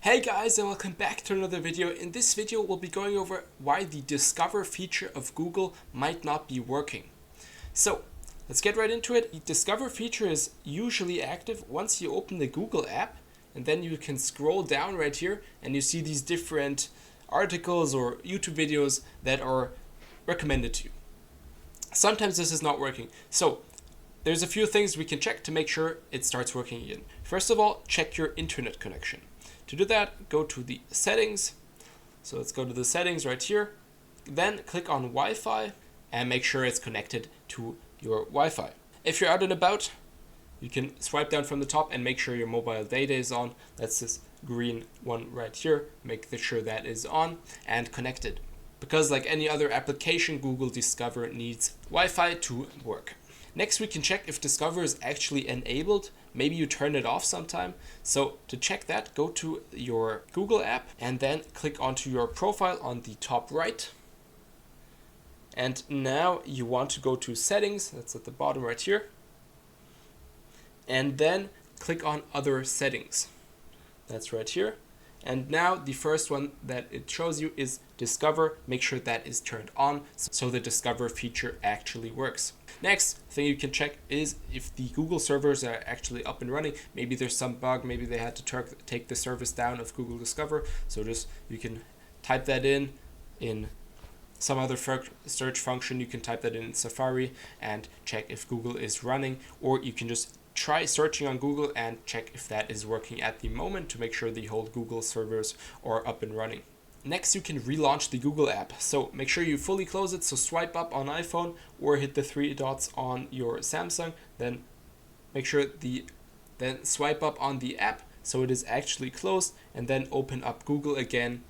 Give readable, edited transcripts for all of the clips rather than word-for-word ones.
Hey guys, and welcome back to another video. In this video we'll be going over why the Discover feature of Google might not be working. So let's get right into it. The Discover feature is usually active once you open the Google app, and then you can scroll down right here and you see these different articles or YouTube videos that are recommended to you. Sometimes this is not working. So there's a few things we can check to make sure it starts working again. First of all, check your internet connection. To do that, go to the settings. So let's go to the settings right here. Then click on Wi-Fi and make sure it's connected to your Wi-Fi. If you're out and about, you can swipe down from the top and make sure your mobile data is on. That's this green one right here. Make sure that is on and connected. Because like any other application, Google Discover needs Wi-Fi to work. Next, we can check if Discover is actually enabled. Maybe you turn it off sometime. So to check that, go to your Google app and then click onto your profile on the top right. And now you want to go to settings. That's at the bottom right here. And then click on other settings. That's right here. And now the first one that it shows you is Discover. Make sure that is turned on so the Discover feature actually works. Next thing you can check is if the Google servers are actually up and running. Maybe there's some bug, maybe they had to take the service down of Google Discover. So just you can type that in some other search function. You can type that in Safari and check if Google is running, or you can just try searching on Google and check if that is working at the moment to make sure the whole Google servers are up and running. Next, you can relaunch the Google app. So make sure you fully close it. So swipe up on iPhone or hit the three dots on your Samsung. Then make sure then swipe up on the app so it is actually closed, and then open up Google again.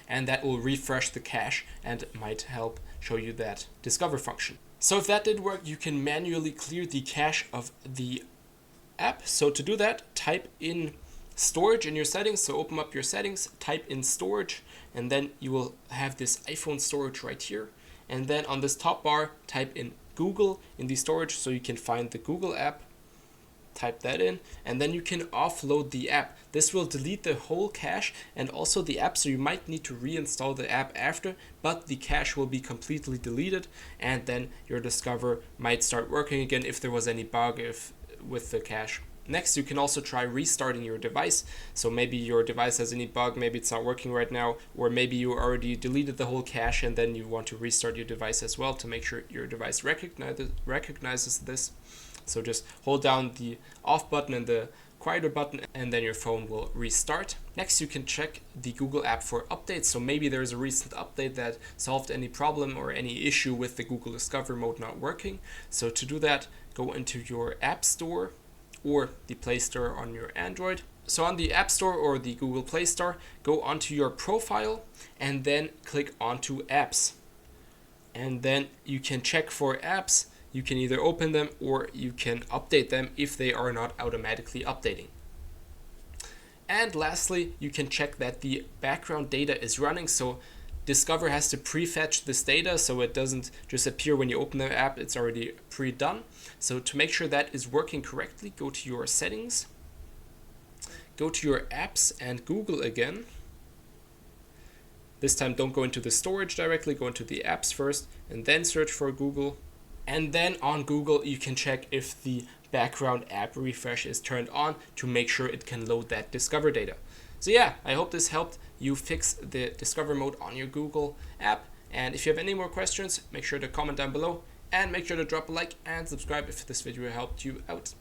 And that will refresh the cache and might help show you that Discover function. So if that did work, you can manually clear the cache of the app. So to do that, type in storage in your settings. So open up your settings, type in storage, and then you will have this iPhone storage right here. And then on this top bar, type in Google in the storage so you can find the Google app. Type that in, and then you can offload the app. This will delete the whole cache and also the app, so you might need to reinstall the app after, but the cache will be completely deleted, and then your Discover might start working again if there was any bug with the cache. Next, you can also try restarting your device. So maybe your device has any bug, maybe it's not working right now, or maybe you already deleted the whole cache and then you want to restart your device as well to make sure your device recognizes this. So just hold down the off button and the quieter button, and then your phone will restart. Next, you can check the Google app for updates. So maybe there's a recent update that solved any problem or any issue with the Google Discover mode not working. So to do that, go into your App Store or the Play Store on your Android. So on the App Store or the Google Play Store, go onto your profile and then click onto apps. And then you can check for apps. You can either open them or you can update them if they are not automatically updating. And lastly, you can check that the background data is running. So Discover has to prefetch this data so it doesn't just appear when you open the app, it's already pre-done. So to make sure that is working correctly, go to your settings, go to your apps and Google again. This time don't go into the storage directly, go into the apps first and then search for Google. And then on Google, you can check if the background app refresh is turned on to make sure it can load that Discover data. So yeah, I hope this helped you fix the Discover mode on your Google app. And if you have any more questions, make sure to comment down below and make sure to drop a like and subscribe if this video helped you out.